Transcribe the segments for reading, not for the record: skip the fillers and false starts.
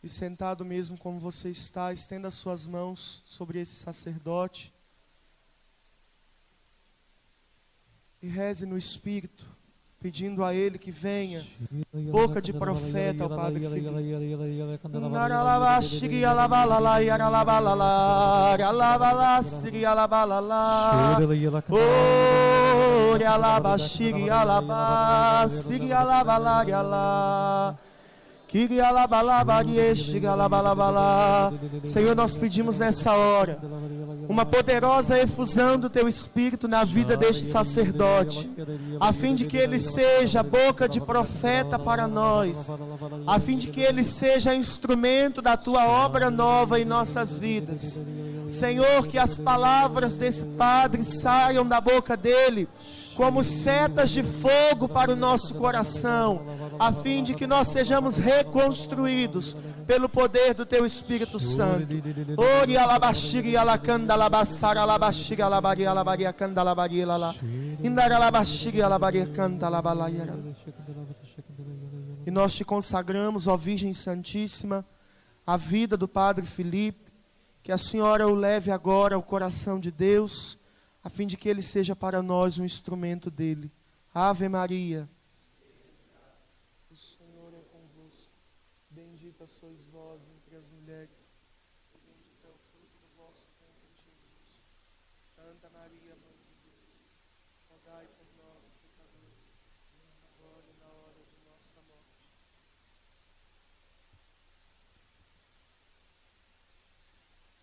E sentado mesmo como você está, estenda as suas mãos sobre esse sacerdote. E reze no Espírito, pedindo a Ele que venha, boca de profeta, ao Padre Filipe. Senhor, nós pedimos nessa hora uma poderosa efusão do Teu Espírito na vida deste sacerdote, a fim de que ele seja boca de profeta para nós, a fim de que ele seja instrumento da Tua obra nova em nossas vidas. Senhor, que as palavras desse Padre saiam da boca dele como setas de fogo para o nosso coração, a fim de que nós sejamos reconstruídos pelo poder do Teu Espírito Santo. Ori alabashiri alakanda alabassara alabashiri alabari alabari akanda alabari alala. Indara alabashiri alabari akanda alabalaya. E nós te consagramos, ó Virgem Santíssima, a vida do Padre Filipe, que a Senhora o leve agora ao coração de Deus, a fim de que ele seja para nós um instrumento dele. Ave Maria. O Senhor é convosco. Bendita sois vós entre as mulheres. Bendito é o fruto do vosso ventre, Jesus. Santa Maria, Mãe de Deus, rogai por nós, pecadores, agora e na hora de nossa morte.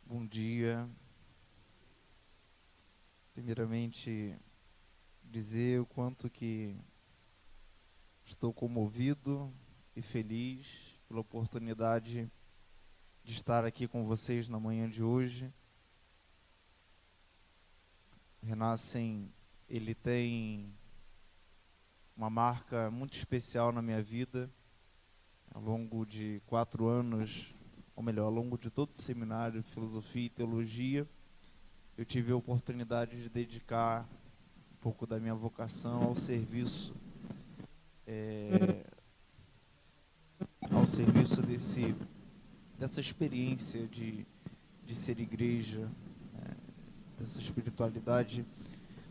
Bom dia. Primeiramente, dizer o quanto que estou comovido e feliz pela oportunidade de estar aqui com vocês na manhã de hoje. Renascem, ele tem uma marca muito especial na minha vida. Ao longo de 4 anos, ou melhor, ao longo de todo o seminário de Filosofia e Teologia, eu tive a oportunidade de dedicar um pouco da minha vocação ao serviço dessa experiência de ser igreja, dessa espiritualidade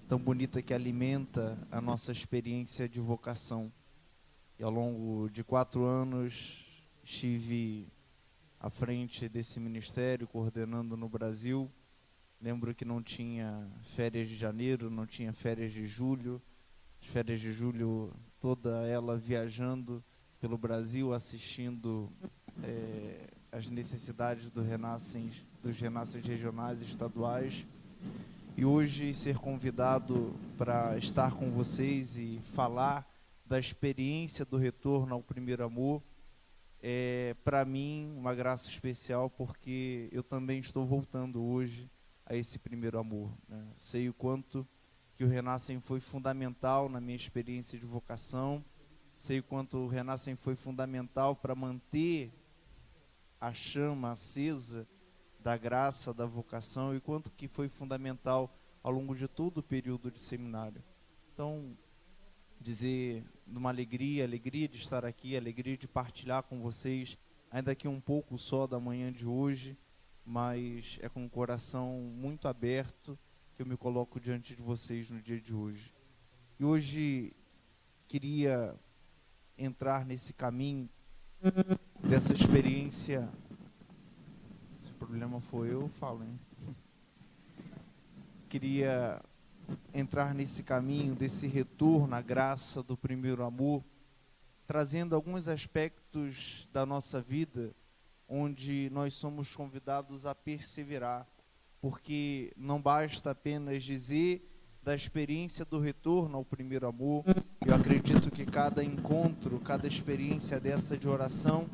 tão bonita que alimenta a nossa experiência de vocação. E ao longo de 4 anos estive à frente desse ministério, coordenando no Brasil. Lembro que não tinha férias de janeiro, não tinha férias de julho. As férias de julho, toda ela viajando pelo Brasil, assistindo as necessidades dos renascens regionais e estaduais. E hoje ser convidado para estar com vocês e falar da experiência do retorno ao primeiro amor é, para mim, uma graça especial, porque eu também estou voltando hoje a esse primeiro amor, né? Sei o quanto que o Renascem foi fundamental na minha experiência de vocação, sei o quanto o Renascem foi fundamental para manter a chama acesa da graça, da vocação, e quanto que foi fundamental ao longo de todo o período de seminário. Então, dizer numa alegria de estar aqui, alegria de partilhar com vocês, ainda que um pouco só da manhã de hoje, mas é com o coração muito aberto que eu me coloco diante de vocês no dia de hoje. E hoje queria entrar nesse caminho dessa experiência. Se o problema for eu falo, hein? Queria entrar nesse caminho desse retorno à graça do primeiro amor, trazendo alguns aspectos da nossa vida onde nós somos convidados a perseverar, porque não basta apenas dizer da experiência do retorno ao primeiro amor. Eu acredito que cada encontro, cada experiência dessa de oração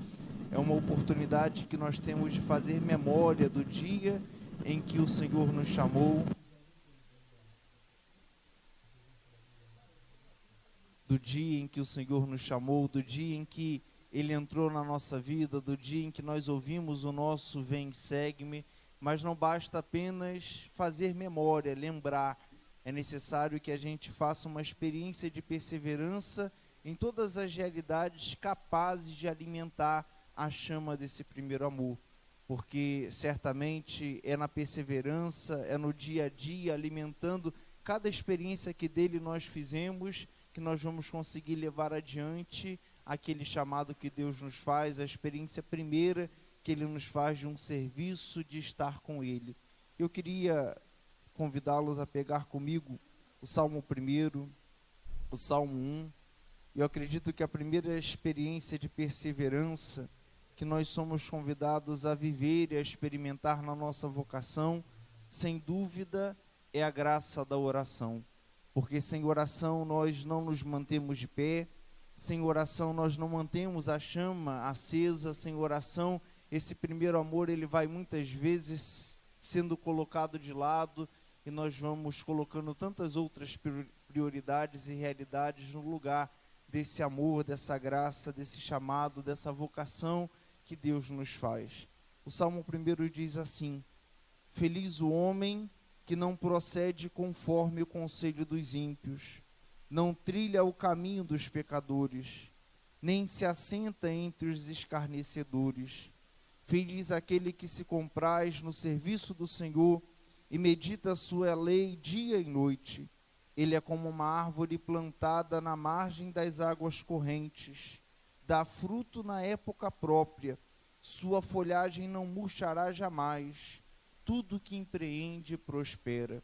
é uma oportunidade que nós temos de fazer memória do dia em que o Senhor nos chamou, do dia em que o Senhor nos chamou, do dia em que Ele entrou na nossa vida, do dia em que nós ouvimos o nosso vem, segue-me. Mas não basta apenas fazer memória, lembrar. É necessário que a gente faça uma experiência de perseverança em todas as realidades capazes de alimentar a chama desse primeiro amor, porque certamente é na perseverança, é no dia a dia, alimentando cada experiência que dele nós fizemos, que nós vamos conseguir levar adiante aquele chamado que Deus nos faz, a experiência primeira que Ele nos faz de um serviço, de estar com Ele. Eu queria convidá-los a pegar comigo o Salmo 1, o Salmo 1. Eu acredito que a primeira experiência de perseverança que nós somos convidados a viver e a experimentar na nossa vocação, sem dúvida, é a graça da oração. Porque sem oração nós não nos mantemos de pé, sem oração nós não mantemos a chama acesa, sem oração esse primeiro amor ele vai muitas vezes sendo colocado de lado e nós vamos colocando tantas outras prioridades e realidades no lugar desse amor, dessa graça, desse chamado, dessa vocação que Deus nos faz. O Salmo 1 diz assim: feliz o homem que não procede conforme o conselho dos ímpios, não trilha o caminho dos pecadores, nem se assenta entre os escarnecedores. Feliz aquele que se compraz no serviço do Senhor e medita a sua lei dia e noite. Ele é como uma árvore plantada na margem das águas correntes, dá fruto na época própria, sua folhagem não murchará jamais, tudo que empreende prospera.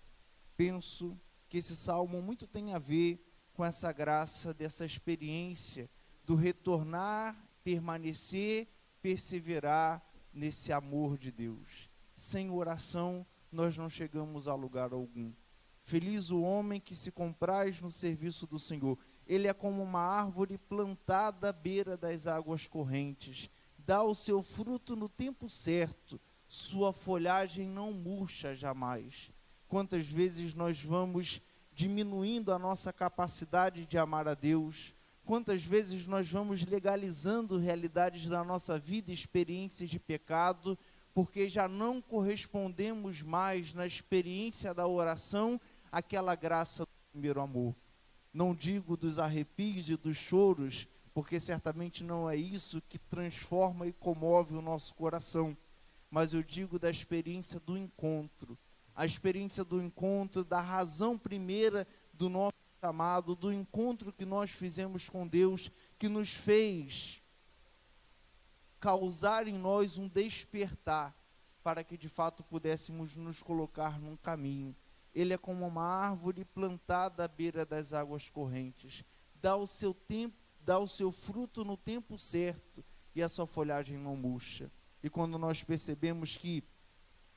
Penso que esse salmo muito tem a ver com essa graça, dessa experiência do retornar, permanecer, perseverar nesse amor de Deus. Sem oração nós não chegamos a lugar algum. Feliz o homem que se compraz no serviço do Senhor. Ele é como uma árvore plantada à beira das águas correntes, dá o seu fruto no tempo certo, sua folhagem não murcha jamais. Quantas vezes nós vamos diminuindo a nossa capacidade de amar a Deus, quantas vezes nós vamos legalizando realidades da nossa vida, experiências de pecado, porque já não correspondemos mais na experiência da oração àquela graça do primeiro amor. Não digo dos arrepios e dos choros, porque certamente não é isso que transforma e comove o nosso coração, mas eu digo da experiência do encontro, a experiência do encontro, da razão primeira do nosso chamado, do encontro que nós fizemos com Deus, que nos fez causar em nós um despertar, para que de fato pudéssemos nos colocar num caminho. Ele é como uma árvore plantada à beira das águas correntes, dá o seu tempo, dá o seu fruto no tempo certo, e a sua folhagem não murcha. E quando nós percebemos que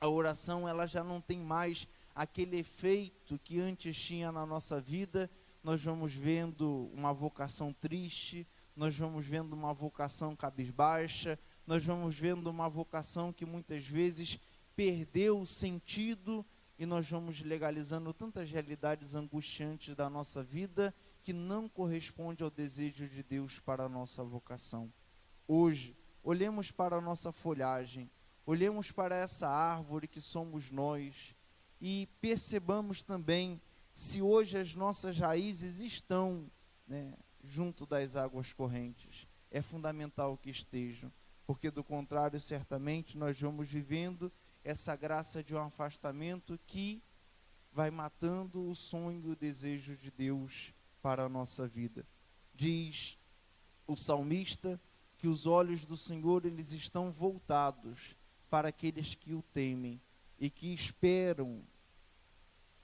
a oração ela já não tem mais aquele efeito que antes tinha na nossa vida, nós vamos vendo uma vocação triste, nós vamos vendo uma vocação cabisbaixa, nós vamos vendo uma vocação que muitas vezes perdeu o sentido, e nós vamos legalizando tantas realidades angustiantes da nossa vida que não corresponde ao desejo de Deus para a nossa vocação. Hoje, olhemos para a nossa folhagem, olhemos para essa árvore que somos nós e percebamos também se hoje as nossas raízes estão, junto das águas correntes. É fundamental que estejam, porque do contrário, certamente, nós vamos vivendo essa graça de um afastamento que vai matando o sonho e o desejo de Deus para a nossa vida. Diz o salmista que os olhos do Senhor eles estão voltados para aqueles que o temem e que esperam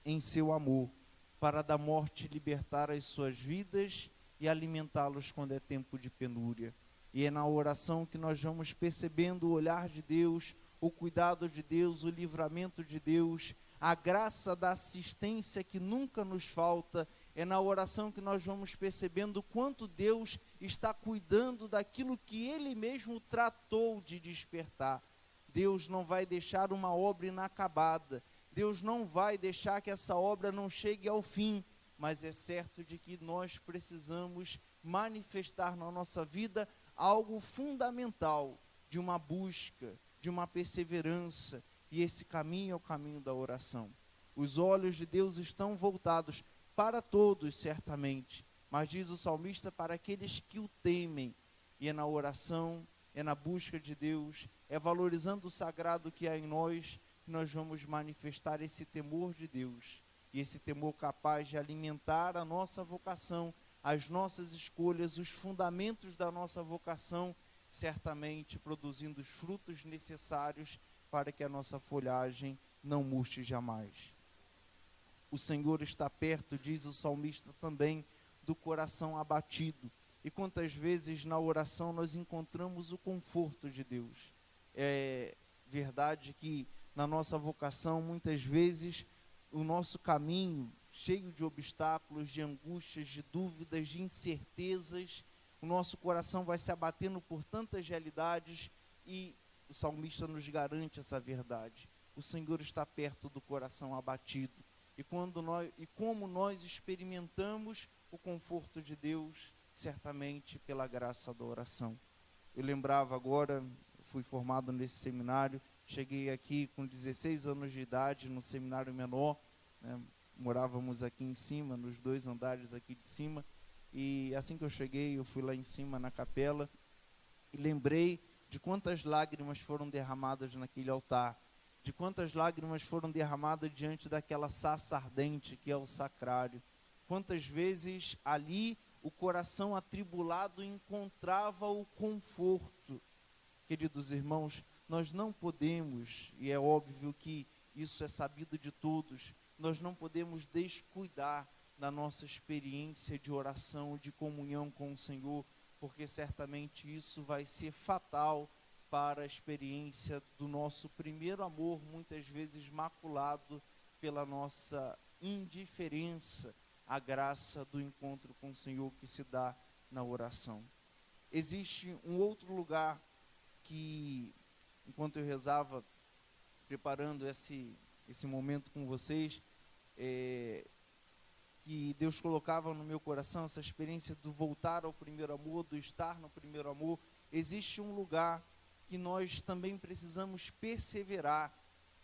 em seu amor, para da morte libertar as suas vidas e alimentá-los quando é tempo de penúria. E é na oração que nós vamos percebendo o olhar de Deus, o cuidado de Deus, o livramento de Deus, a graça da assistência que nunca nos falta. É na oração que nós vamos percebendo quanto Deus está cuidando daquilo que Ele mesmo tratou de despertar. Deus não vai deixar uma obra inacabada, Deus não vai deixar que essa obra não chegue ao fim, mas é certo de que nós precisamos manifestar na nossa vida algo fundamental de uma busca, de uma perseverança, e esse caminho é o caminho da oração. Os olhos de Deus estão voltados para todos, certamente, mas diz o salmista, para aqueles que o temem, e é na oração é na busca de Deus, é valorizando o sagrado que há em nós, que nós vamos manifestar esse temor de Deus, e esse temor capaz de alimentar a nossa vocação, as nossas escolhas, os fundamentos da nossa vocação, certamente produzindo os frutos necessários para que a nossa folhagem não murche jamais. O Senhor está perto, diz o salmista também, do coração abatido. E quantas vezes na oração nós encontramos o conforto de Deus. É verdade que na nossa vocação, muitas vezes, o nosso caminho, cheio de obstáculos, de angústias, de dúvidas, de incertezas, o nosso coração vai se abatendo por tantas realidades, e o salmista nos garante essa verdade. O Senhor está perto do coração abatido. E como nós experimentamos o conforto de Deus, certamente pela graça da oração. Eu lembrava agora, fui formado nesse seminário, cheguei aqui com 16 anos de idade, no seminário menor, né, morávamos aqui em cima, nos 2 andares aqui de cima, e assim que eu cheguei, eu fui lá em cima na capela, e lembrei de quantas lágrimas foram derramadas naquele altar, de quantas lágrimas foram derramadas diante daquela sarça ardente que é o sacrário. Quantas vezes ali o coração atribulado encontrava o conforto. Queridos irmãos, nós não podemos, e é óbvio que isso é sabido de todos, nós não podemos descuidar da nossa experiência de oração, de comunhão com o Senhor, porque certamente isso vai ser fatal para a experiência do nosso primeiro amor, muitas vezes maculado pela nossa indiferença à graça do encontro com o Senhor que se dá na oração. Existe um outro lugar que, enquanto eu rezava, preparando esse momento com vocês, que Deus colocava no meu coração, essa experiência do voltar ao primeiro amor, do estar no primeiro amor. Existe um lugar que nós também precisamos perseverar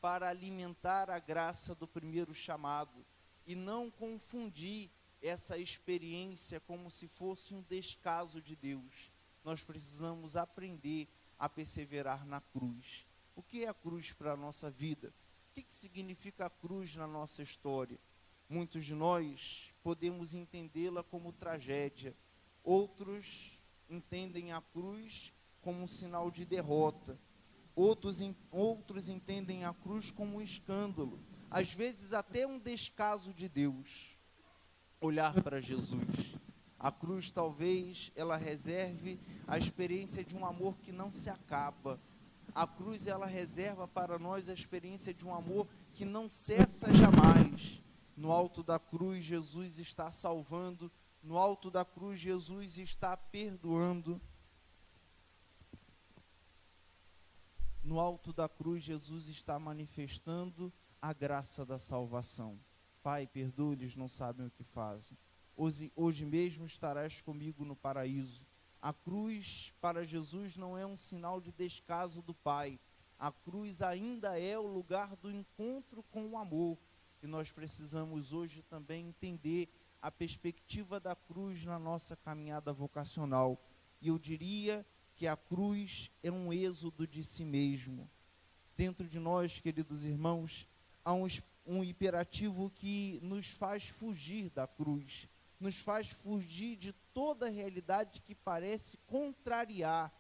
para alimentar a graça do primeiro chamado e não confundir essa experiência como se fosse um descaso de Deus. Nós precisamos aprender a perseverar na cruz. O que é a cruz para a nossa vida? O que significa a cruz na nossa história? Muitos de nós podemos entendê-la como tragédia. Outros entendem a cruz como um sinal de derrota. Outros entendem a cruz como um escândalo. Às vezes até um descaso de Deus. Olhar para Jesus. A cruz talvez ela reserve a experiência de um amor que não se acaba. A cruz ela reserva para nós a experiência de um amor que não cessa jamais. No alto da cruz Jesus está salvando. No alto da cruz Jesus está perdoando. No alto da cruz Jesus está manifestando a graça da salvação. Pai, perdoe-lhes, não sabem o que fazem. Hoje mesmo estarás comigo no paraíso. A cruz para Jesus não é um sinal de descaso do Pai. A cruz ainda é o lugar do encontro com o amor. E nós precisamos hoje também entender a perspectiva da cruz na nossa caminhada vocacional. E eu diria que a cruz é um êxodo de si mesmo. Dentro de nós, queridos irmãos, há um imperativo que nos faz fugir da cruz, nos faz fugir de toda a realidade que parece contrariar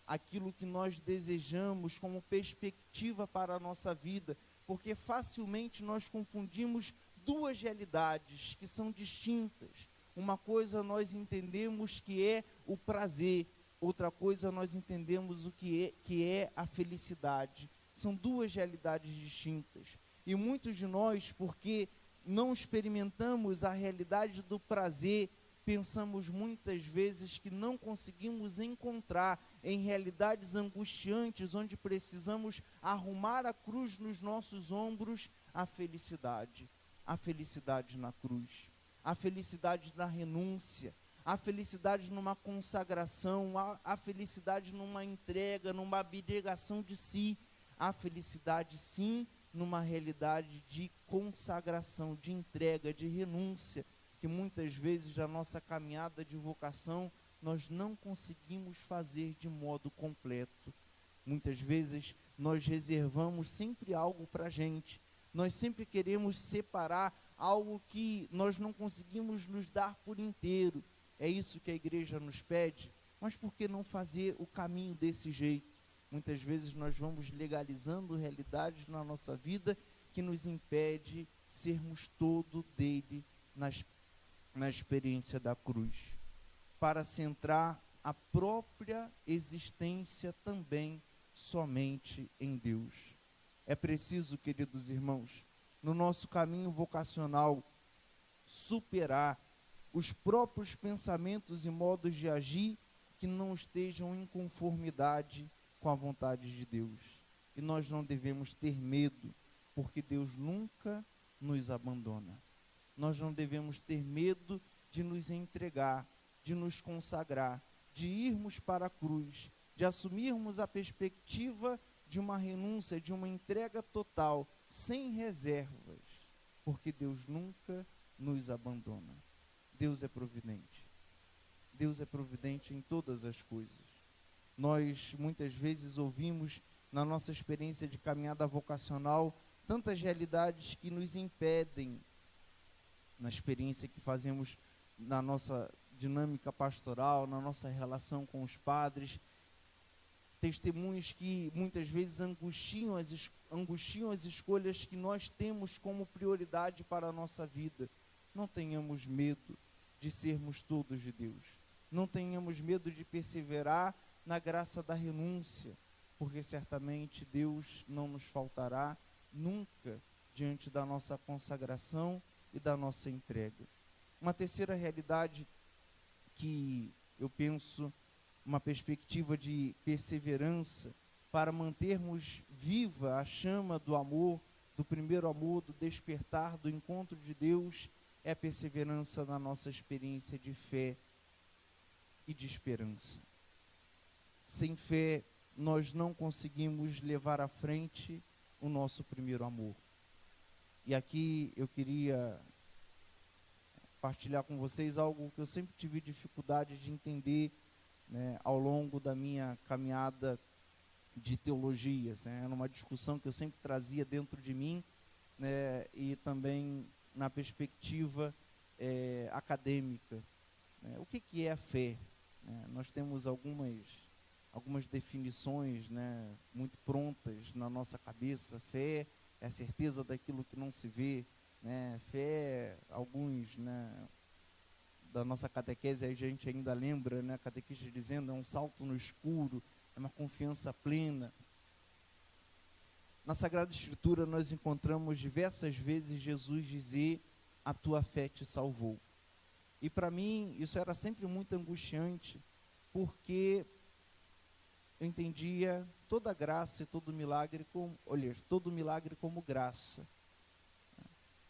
aquilo que nós desejamos como perspectiva para a nossa vida, porque facilmente nós confundimos duas realidades que são distintas. Uma coisa nós entendemos que é o prazer, outra coisa nós entendemos o que é a felicidade. São duas realidades distintas. E muitos de nós, porque não experimentamos a realidade do prazer, pensamos muitas vezes que não conseguimos encontrar em realidades angustiantes, onde precisamos arrumar a cruz nos nossos ombros, a felicidade na cruz, a felicidade na renúncia, a felicidade numa consagração, a felicidade numa entrega, numa abnegação de si, a felicidade sim, numa realidade de consagração, de entrega, de renúncia, que muitas vezes na nossa caminhada de vocação nós não conseguimos fazer de modo completo. Muitas vezes nós reservamos sempre algo para a gente. Nós sempre queremos separar algo que nós não conseguimos nos dar por inteiro. É isso que a igreja nos pede. Mas por que não fazer o caminho desse jeito? Muitas vezes nós vamos legalizando realidades na nossa vida que nos impede sermos todo dele na experiência da cruz, para centrar a própria existência também somente em Deus. É preciso, queridos irmãos, no nosso caminho vocacional, superar os próprios pensamentos e modos de agir que não estejam em conformidade com a vontade de Deus. E nós não devemos ter medo, porque Deus nunca nos abandona. Nós não devemos ter medo de nos entregar, de nos consagrar, de irmos para a cruz, de assumirmos a perspectiva de uma renúncia, de uma entrega total, sem reservas, porque Deus nunca nos abandona. Deus é providente. Deus é providente em todas as coisas. Nós muitas vezes ouvimos na nossa experiência de caminhada vocacional tantas realidades que nos impedem, na experiência que fazemos na nossa dinâmica pastoral, na nossa relação com os padres, testemunhos que muitas vezes angustiam as escolhas que nós temos como prioridade para a nossa vida. Não tenhamos medo de sermos todos de Deus. Não tenhamos medo de perseverar na graça da renúncia, porque certamente Deus não nos faltará nunca diante da nossa consagração e da nossa entrega. Uma terceira realidade que eu penso, uma perspectiva de perseverança para mantermos viva a chama do amor, do primeiro amor, do despertar, do encontro de Deus, é a perseverança na nossa experiência de fé e de esperança. Sem fé, nós não conseguimos levar à frente o nosso primeiro amor. E aqui eu queria partilhar com vocês algo que eu sempre tive dificuldade de entender, né, ao longo da minha caminhada de teologia. Era uma discussão que eu sempre trazia dentro de mim, né, e também na perspectiva acadêmica. O que é a fé? Nós temos algumas definições, né, muito prontas na nossa cabeça. Fé é a certeza daquilo que não se vê, né? Fé, alguns, né, da nossa catequese, a gente ainda lembra, né, a catequista dizendo, é um salto no escuro, é uma confiança plena. Na Sagrada Escritura nós encontramos diversas vezes Jesus dizer, a tua fé te salvou. E para mim isso era sempre muito angustiante, porque eu entendia toda graça e todo milagre como graça.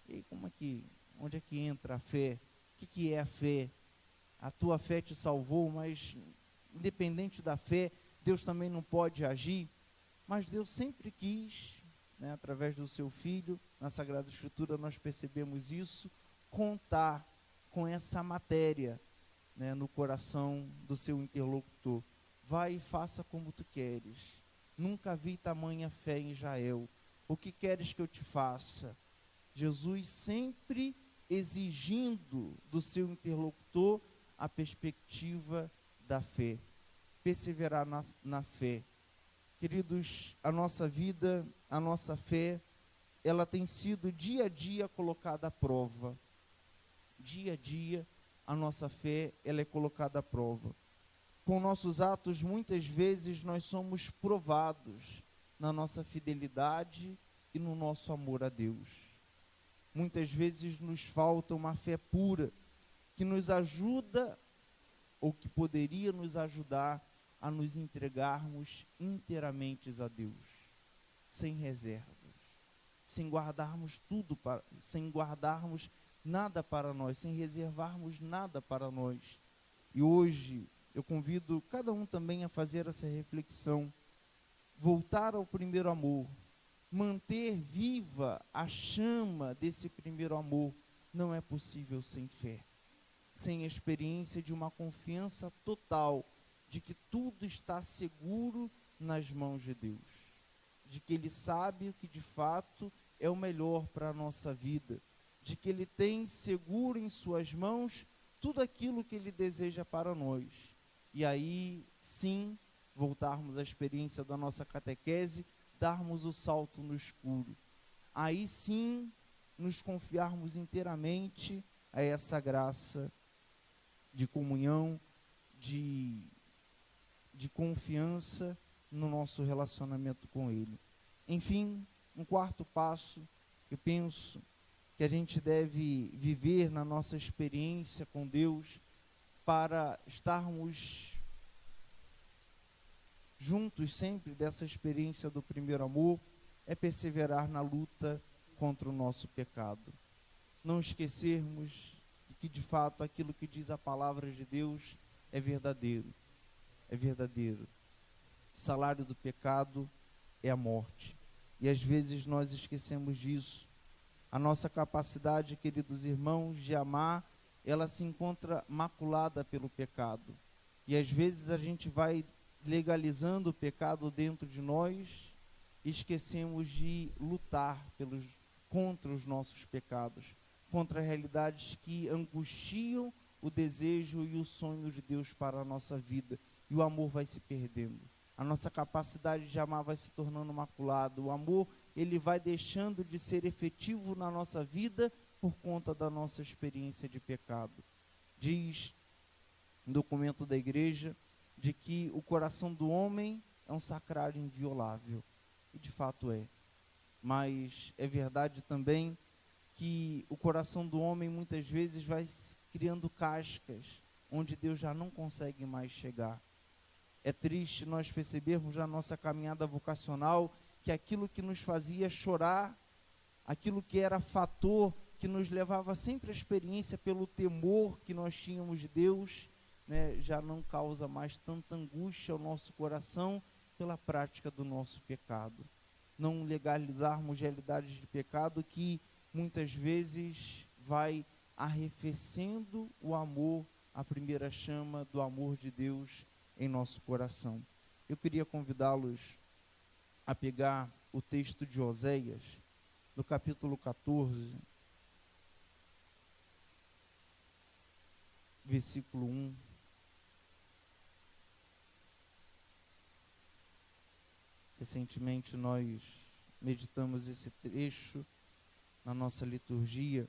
E onde é que entra a fé? O que é a fé? A tua fé te salvou, mas independente da fé, Deus também não pode agir. Mas Deus sempre quis, né, através do seu Filho, na Sagrada Escritura nós percebemos isso, contar com essa matéria, né, no coração do seu interlocutor. Vai e faça como tu queres. Nunca vi tamanha fé em Israel. O que queres que eu te faça? Jesus sempre exigindo do seu interlocutor a perspectiva da fé. Perseverar na fé. Queridos, a nossa vida, a nossa fé, ela tem sido dia a dia colocada à prova. Dia a dia, a nossa fé, ela é colocada à prova. Com nossos atos, muitas vezes, nós somos provados na nossa fidelidade e no nosso amor a Deus. Muitas vezes nos falta uma fé pura, que nos ajuda, ou que poderia nos ajudar, a nos entregarmos inteiramente a Deus, sem reservas, sem guardarmos sem guardarmos nada para nós, sem reservarmos nada para nós. E hoje eu convido cada um também a fazer essa reflexão, voltar ao primeiro amor, manter viva a chama desse primeiro amor. Não é possível sem fé. sem a experiência de uma confiança total de que tudo está seguro nas mãos de Deus, de que Ele sabe o que de fato é o melhor para a nossa vida, de que Ele tem seguro em suas mãos tudo aquilo que Ele deseja para nós. E aí, sim, voltarmos à experiência da nossa catequese, darmos o salto no escuro. Aí sim, nos confiarmos inteiramente a essa graça de comunhão, de confiança no nosso relacionamento com Ele. Enfim, um quarto passo, eu penso que a gente deve viver na nossa experiência com Deus para estarmos juntos sempre dessa experiência do primeiro amor, é perseverar na luta contra o nosso pecado. Não esquecermos que de fato aquilo que diz a palavra de Deus é verdadeiro. É verdadeiro. O salário do pecado é a morte. E às vezes nós esquecemos disso. A nossa capacidade, queridos irmãos, de amar, ela se encontra maculada pelo pecado. E às vezes a gente vai legalizando o pecado dentro de nós e esquecemos de lutar contra os nossos pecados, contra realidades que angustiam o desejo e o sonho de Deus para a nossa vida. E o amor vai se perdendo. A nossa capacidade de amar vai se tornando maculada. O amor, ele vai deixando de ser efetivo na nossa vida por conta da nossa experiência de pecado. Diz no documento da igreja de que o coração do homem é um sacrário inviolável. E de fato é. Mas é verdade também que o coração do homem muitas vezes vai criando cascas, onde Deus já não consegue mais chegar. É triste nós percebermos na nossa caminhada vocacional que aquilo que nos fazia chorar, aquilo que era fator que nos levava sempre à experiência pelo temor que nós tínhamos de Deus, né, já não causa mais tanta angústia ao nosso coração pela prática do nosso pecado. Não legalizarmos realidades de pecado que muitas vezes vai arrefecendo o amor, a primeira chama do amor de Deus em nosso coração. Eu queria convidá-los a pegar o texto de Oséias, no capítulo 14, versículo 1. Recentemente nós meditamos esse trecho na nossa liturgia.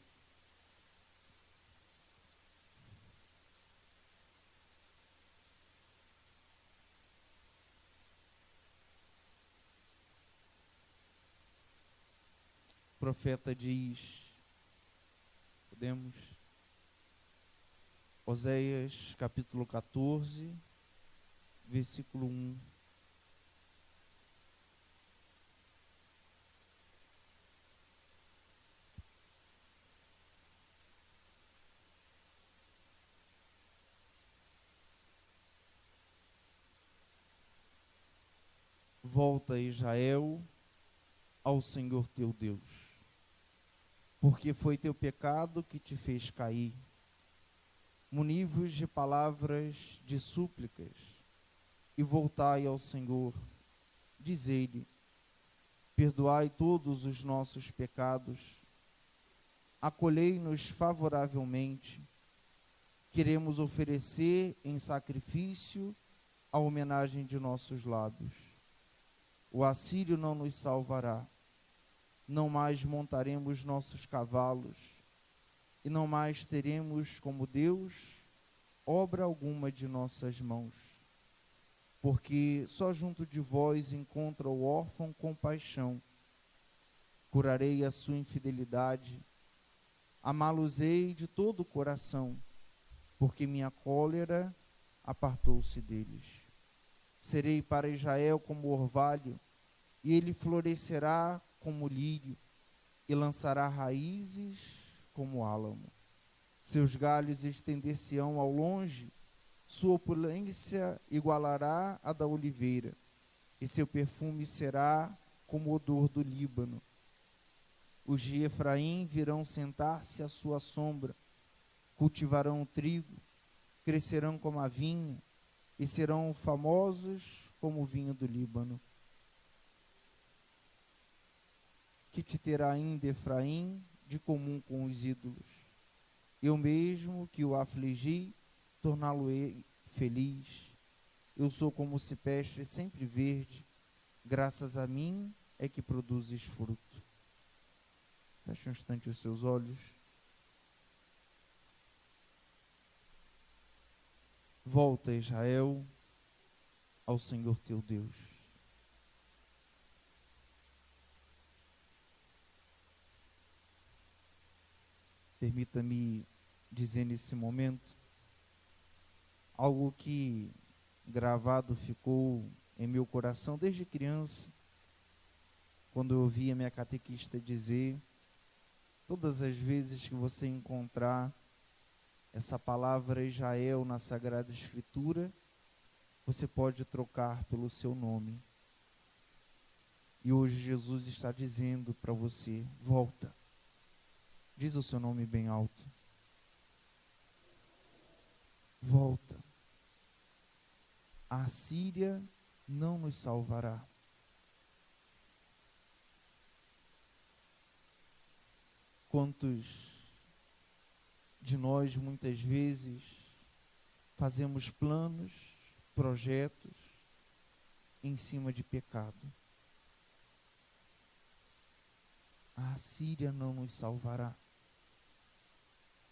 O profeta diz, podemos? Oséias capítulo 14, versículo 1. Volta, Israel, ao Senhor teu Deus, porque foi teu pecado que te fez cair. Muni-vos de palavras de súplicas e voltai ao Senhor. Dizei-lhe: perdoai todos os nossos pecados, acolhei-nos favoravelmente. Queremos oferecer em sacrifício a homenagem de nossos lábios. O assírio não nos salvará. Não mais montaremos nossos cavalos, e não mais teremos como Deus obra alguma de nossas mãos. Porque só junto de vós encontra o órfão compaixão. Curarei a sua infidelidade, amá-los-ei de todo o coração, porque minha cólera apartou-se deles. Serei para Israel como orvalho, e ele florescerá como lírio, e lançará raízes como álamo. Seus galhos estender-se-ão ao longe, sua opulência igualará a da oliveira, e seu perfume será como o odor do Líbano. Os de Efraim virão sentar-se à sua sombra, cultivarão o trigo, crescerão como a vinha e serão famosos como o vinho do Líbano. Que te terá ainda Efraim de comum com os ídolos? Eu mesmo que o afligi, torná-lo-ei feliz. Eu sou como o cipreste sempre verde, graças a mim é que produzes fruto. Feche um instante os seus olhos. Volta, Israel, ao Senhor teu Deus. Permita-me dizer nesse momento algo que gravado ficou em meu coração desde criança, quando eu ouvia minha catequista dizer: todas as vezes que você encontrar essa palavra Israel na Sagrada Escritura, você pode trocar pelo seu nome. E hoje Jesus está dizendo para você: volta. Diz o seu nome bem alto. Volta. A Assíria não nos salvará. Quantos de nós muitas vezes fazemos planos, projetos em cima de pecado? A Assíria não nos salvará.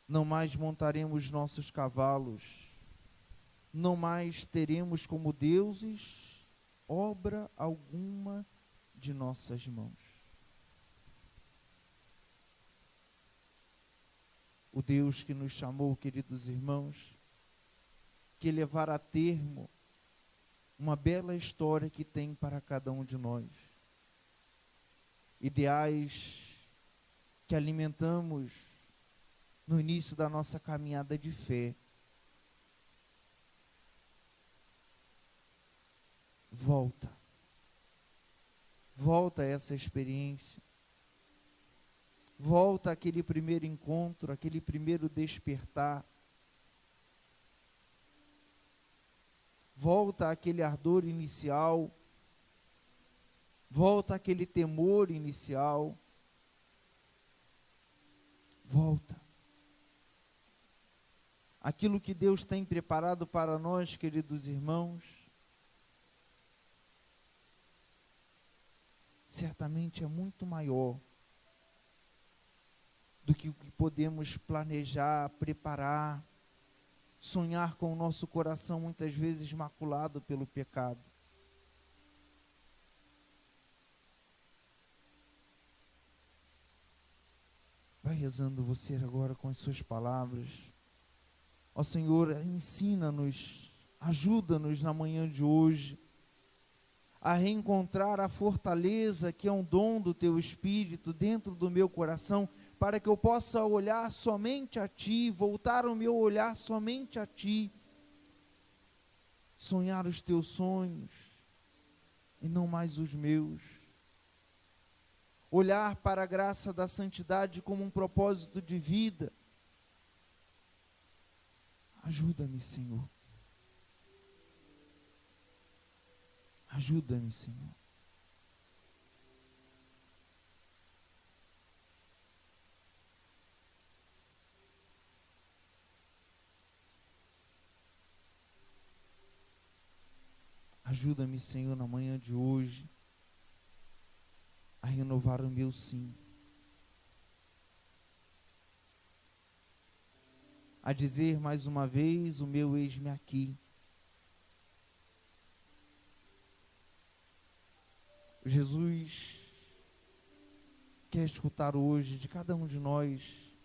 Não mais montaremos nossos cavalos, não mais teremos como deuses obra alguma de nossas mãos. O Deus que nos chamou, queridos irmãos, que levar a termo uma bela história que tem para cada um de nós. Ideais que alimentamos no início da nossa caminhada de fé. Volta. Volta a essa experiência. Volta àquele primeiro encontro, aquele primeiro despertar. Volta àquele ardor inicial. Volta àquele temor inicial. Volta. Aquilo que Deus tem preparado para nós, queridos irmãos, certamente é muito maior do que o que podemos planejar, preparar, sonhar com o nosso coração muitas vezes maculado pelo pecado. Vai rezando você agora com as suas palavras. Ó Senhor, ensina-nos, ajuda-nos na manhã de hoje a reencontrar a fortaleza que é um dom do Teu Espírito dentro do meu coração, para que eu possa olhar somente a Ti, voltar o meu olhar somente a Ti, sonhar os Teus sonhos e não mais os meus, olhar para a graça da santidade como um propósito de vida. Ajuda-me, Senhor. Ajuda-me, Senhor. Ajuda-me, Senhor, na manhã de hoje, a renovar o meu sim. A dizer mais uma vez: o meu eis-me aqui. Jesus quer escutar hoje de cada um de nós,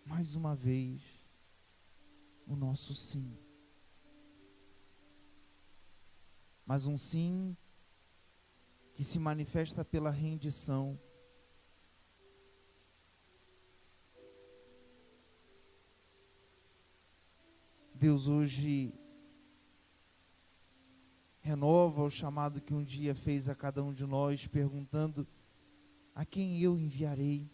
mais uma vez, o nosso sim. Mas um sim que se manifesta pela rendição. Deus hoje renova o chamado que um dia fez a cada um de nós, perguntando: a quem eu enviarei?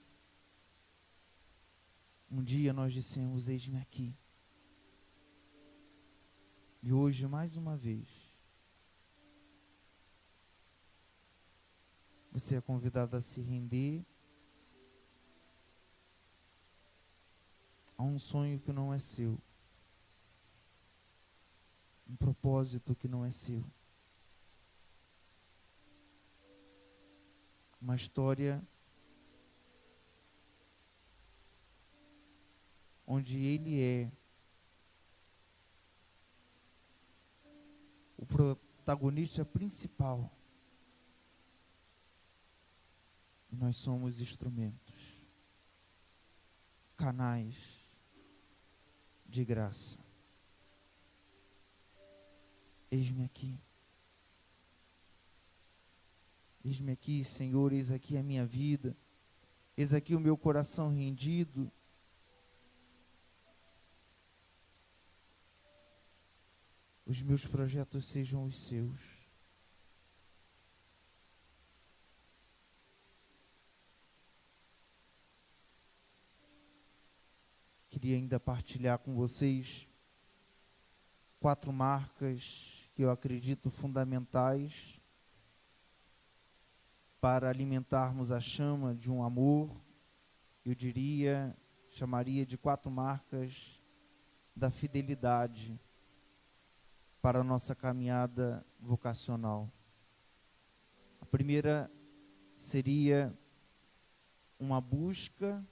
Um dia nós dissemos: eis-me aqui. E hoje, mais uma vez, você é convidado a se render a um sonho que não é seu, um propósito que não é seu, uma história onde Ele é o protagonista principal e nós somos instrumentos, canais de graça. Eis-me aqui. Eis-me aqui, Senhor, eis aqui a minha vida, eis aqui o meu coração rendido. Os meus projetos sejam os seus. Queria ainda partilhar com vocês 4 marcas que eu acredito fundamentais para alimentarmos a chama de um amor. Eu chamaria de 4 marcas da fidelidade para a nossa caminhada vocacional. A primeira seria uma busca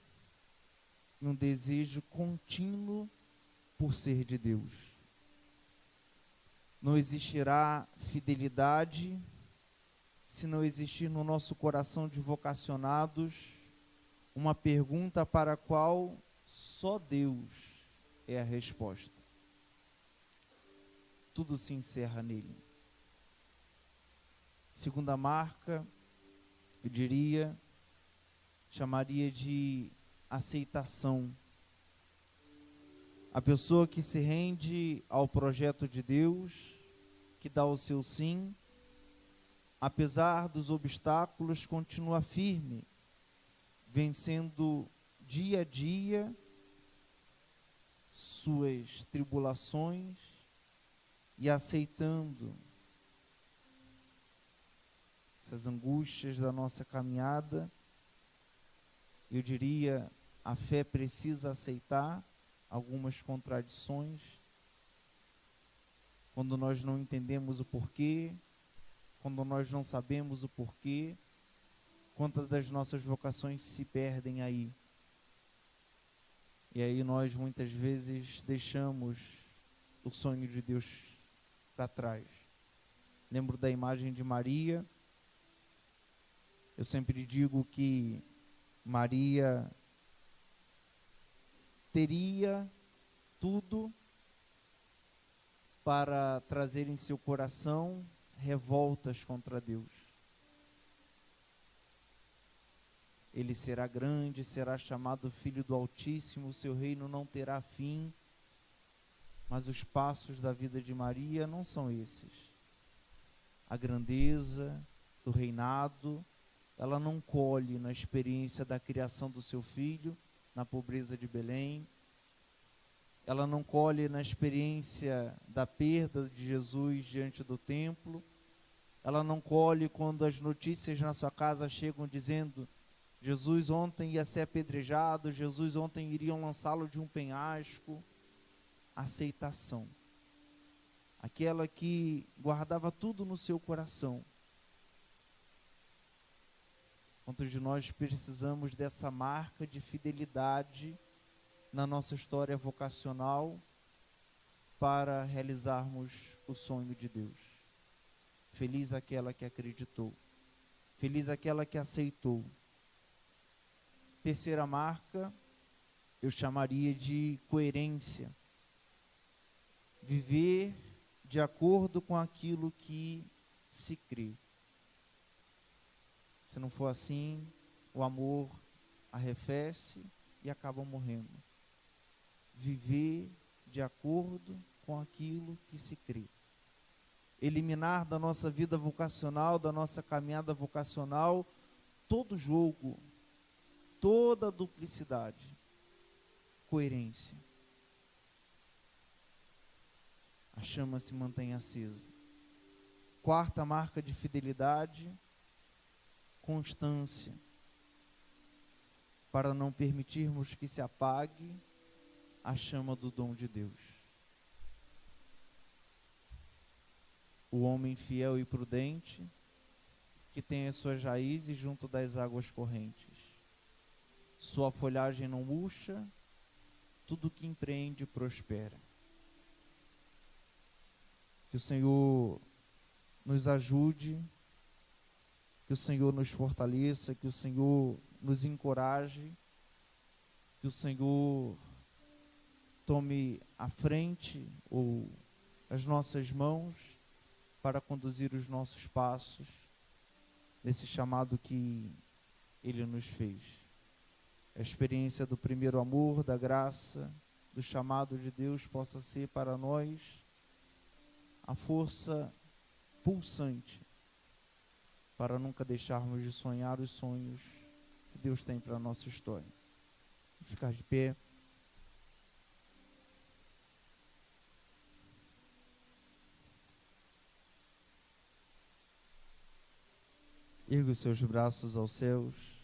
e um desejo contínuo por ser de Deus. Não existirá fidelidade se não existir no nosso coração de vocacionados uma pergunta para a qual só Deus é a resposta. Tudo se encerra nele. Segunda marca, eu chamaria de aceitação. A pessoa que se rende ao projeto de Deus, que dá o seu sim, apesar dos obstáculos, continua firme, vencendo dia a dia suas tribulações e aceitando essas angústias da nossa caminhada. Eu diria, a fé precisa aceitar algumas contradições, quando nós não entendemos o porquê, quando nós não sabemos o porquê, quantas das nossas vocações se perdem aí. E aí nós muitas vezes deixamos o sonho de Deus para trás. Lembro da imagem de Maria. Eu sempre digo que Maria teria tudo para trazer em seu coração revoltas contra Deus. Ele será grande, será chamado Filho do Altíssimo, o seu reino não terá fim. Mas os passos da vida de Maria não são esses. A grandeza do reinado, ela não colhe na experiência da criação do seu filho, na pobreza de Belém. Ela não colhe na experiência da perda de Jesus diante do templo. Ela não colhe quando as notícias na sua casa chegam dizendo: Jesus ontem ia ser apedrejado, Jesus ontem iriam lançá-lo de um penhasco. Aceitação. Aquela que guardava tudo no seu coração. Quantos de nós precisamos dessa marca de fidelidade na nossa história vocacional para realizarmos o sonho de Deus? Feliz aquela que acreditou. Feliz aquela que aceitou. Terceira marca, eu chamaria de coerência. Viver de acordo com aquilo que se crê. Se não for assim, o amor arrefece e acaba morrendo. Viver de acordo com aquilo que se crê. Eliminar da nossa vida vocacional, da nossa caminhada vocacional, todo jogo, toda duplicidade. coerência. A chama se mantém acesa. Quarta marca de fidelidade, constância. Para não permitirmos que se apague a chama do dom de Deus. O homem fiel e prudente, que tem as suas raízes junto das águas correntes. Sua folhagem não murcha, tudo que empreende prospera. Que o Senhor nos ajude, que o Senhor nos fortaleça, que o Senhor nos encoraje, que o Senhor tome a frente ou as nossas mãos para conduzir os nossos passos nesse chamado que Ele nos fez. A experiência do primeiro amor, da graça, do chamado de Deus possa ser para nós a força pulsante para nunca deixarmos de sonhar os sonhos que Deus tem para a nossa história. Vou ficar de pé. Ergue os seus braços aos céus.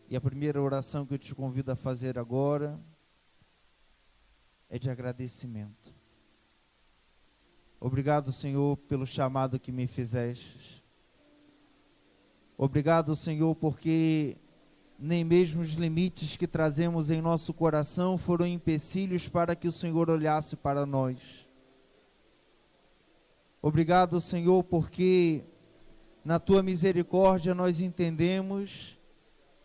E a primeira oração que eu te convido a fazer agora é de agradecimento. Obrigado, Senhor, pelo chamado que me fizeste. Obrigado, Senhor, porque nem mesmo os limites que trazemos em nosso coração foram empecilhos para que o Senhor olhasse para nós. Obrigado, Senhor, porque na Tua misericórdia nós entendemos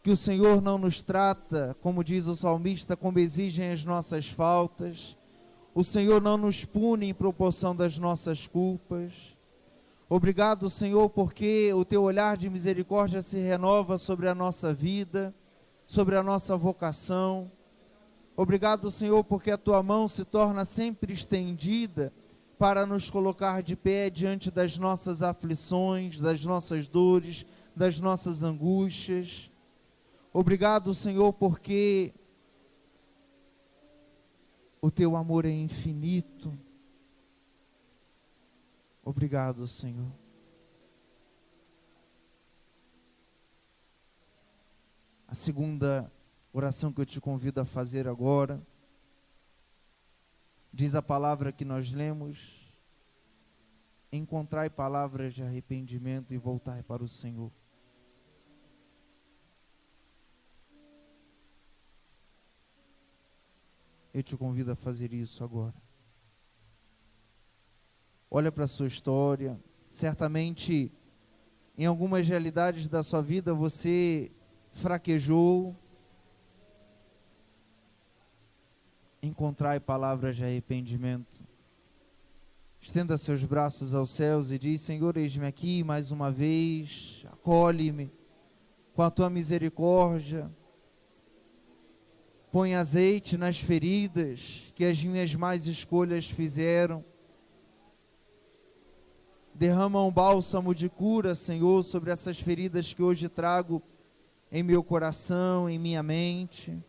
que o Senhor não nos trata, como diz o salmista, como exigem as nossas faltas. O Senhor não nos pune em proporção das nossas culpas. Obrigado, Senhor, porque o Teu olhar de misericórdia se renova sobre a nossa vida, sobre a nossa vocação. Obrigado, Senhor, porque a Tua mão se torna sempre estendida para nos colocar de pé diante das nossas aflições, das nossas dores, das nossas angústias. Obrigado, Senhor, porque o Teu amor é infinito. Obrigado, Senhor. A segunda oração que eu te convido a fazer agora, diz a palavra que nós lemos: encontrai palavras de arrependimento e voltai para o Senhor. Eu te convido a fazer isso agora. Olha para a sua história. Certamente, em algumas realidades da sua vida, você fraquejou. Encontrai palavras de arrependimento. Estenda seus braços aos céus e diz: Senhor, eis-me aqui mais uma vez. Acolhe-me com a Tua misericórdia. Põe azeite nas feridas que as minhas más escolhas fizeram. Derrama um bálsamo de cura, Senhor, sobre essas feridas que hoje trago em meu coração, em minha mente.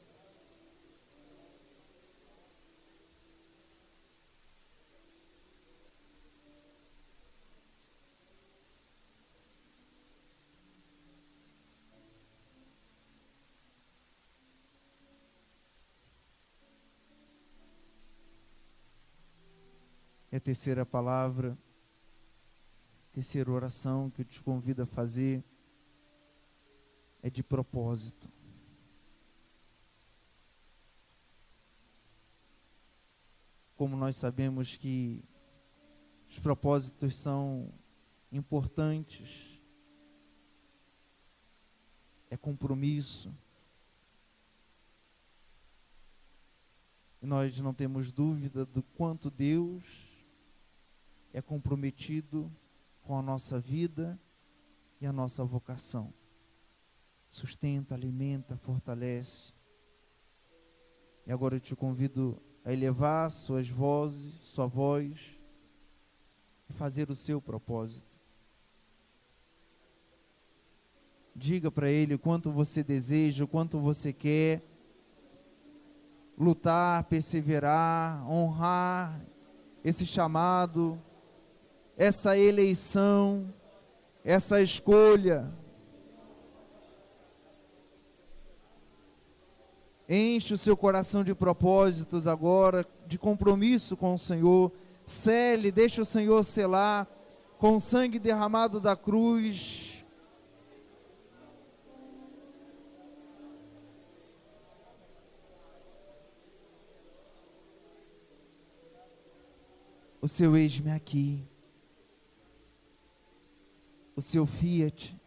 E a terceira palavra, terceira oração que eu te convido a fazer é de propósito. Como nós sabemos que os propósitos são importantes, é compromisso. E nós não temos dúvida do quanto Deus é comprometido com a nossa vida e a nossa vocação. Sustenta, alimenta, fortalece. E agora eu te convido a elevar sua voz e fazer o seu propósito. Diga para Ele o quanto você deseja, o quanto você quer lutar, perseverar, honrar esse chamado, essa eleição, essa escolha. Enche o seu coração de propósitos agora, de compromisso com o Senhor. Sele, deixa o Senhor selar com o sangue derramado da cruz. O seu eis-me aqui, o seu fiat.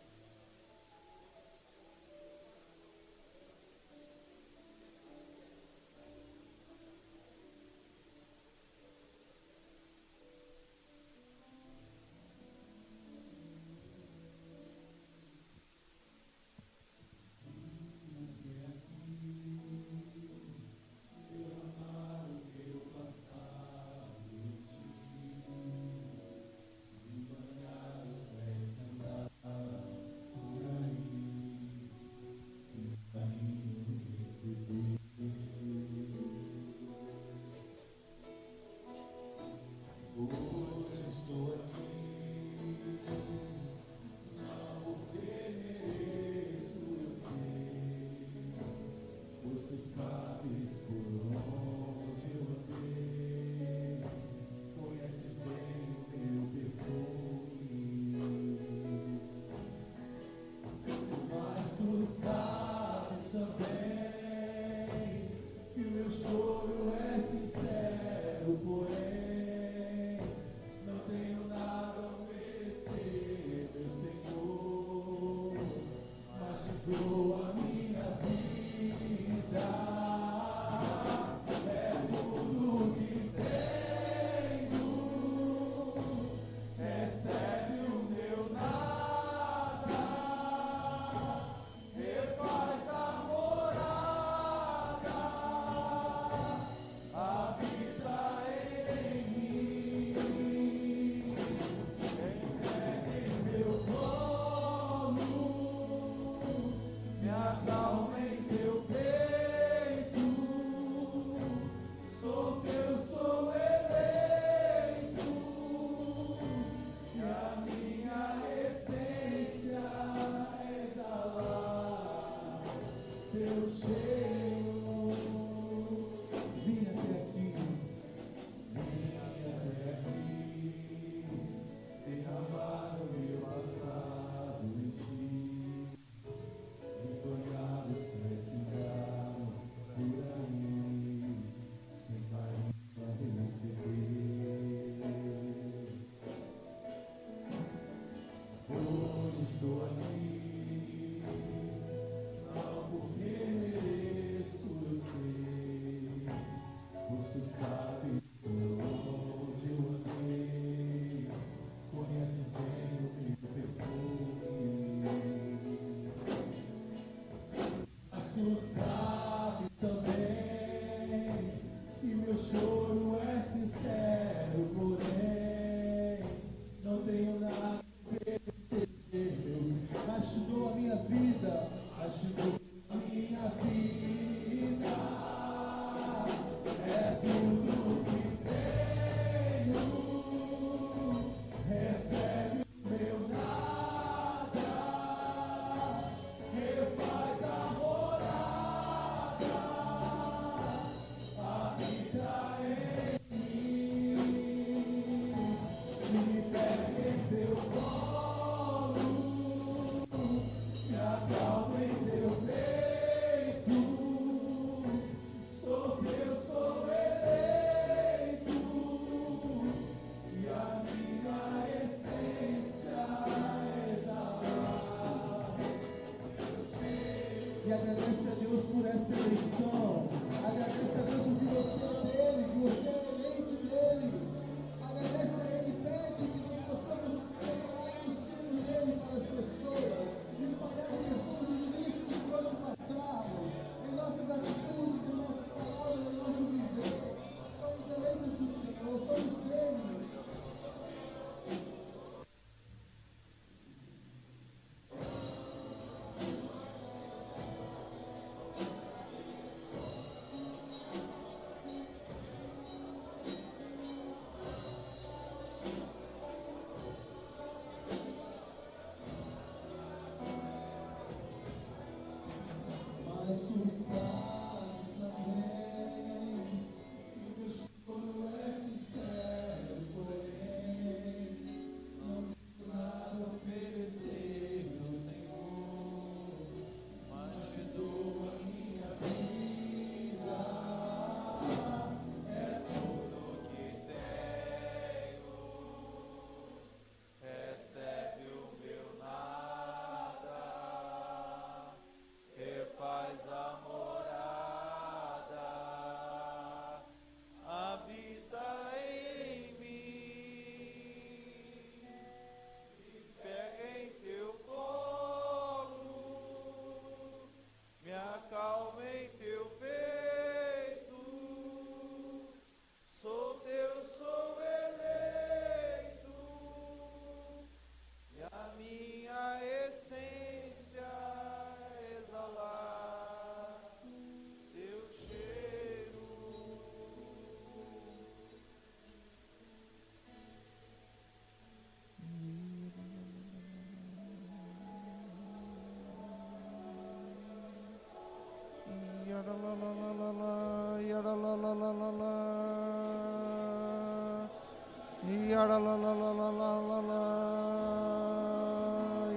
Yara la la la la la la la.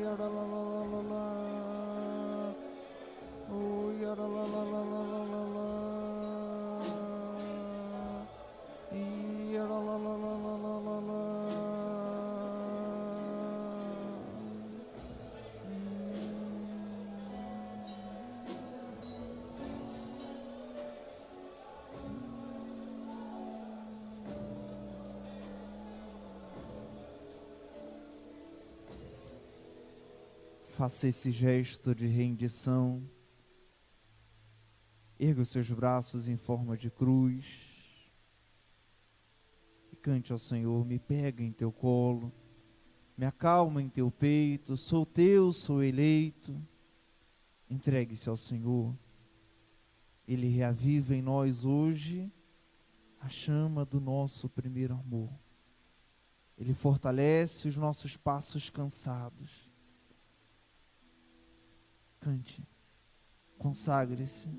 Yara la la la la la. Oh, yara la la la la la la la. Yara la la la la la la la. Faça esse gesto de rendição. Erga os seus braços em forma de cruz. E cante ao Senhor: me pega em teu colo, me acalma em teu peito, sou teu, sou eleito. Entregue-se ao Senhor. Ele reaviva em nós hoje a chama do nosso primeiro amor. Ele fortalece os nossos passos cansados. Cante, consagre-se.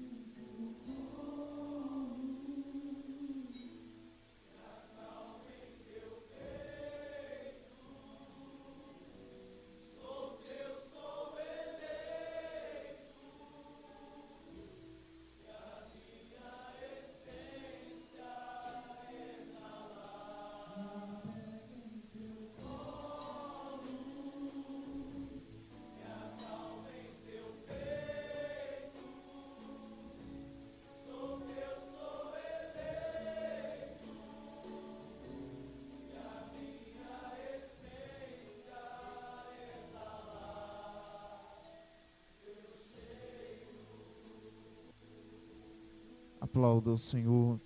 Aplauda o Senhor.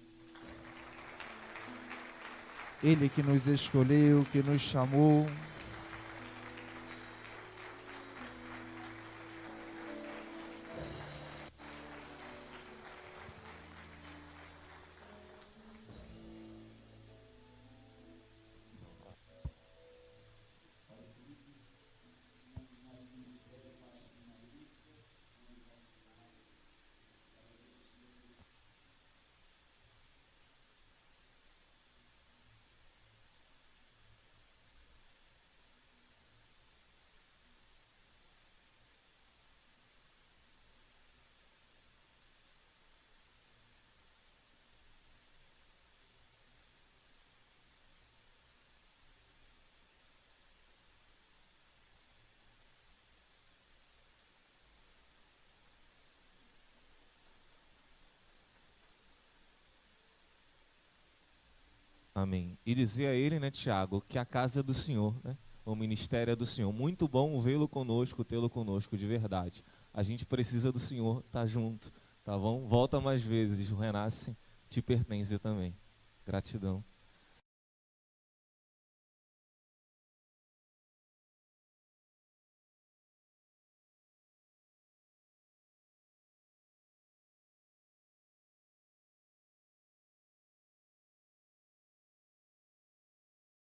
Ele que nos escolheu, que nos chamou. Amém. E dizer a ele, né, Tiago, que a casa é do Senhor, né? O ministério é do Senhor. Muito bom vê-lo conosco, tê-lo conosco de verdade. A gente precisa do Senhor estar junto, tá bom? Volta mais vezes, o Renasce te pertence também. Gratidão.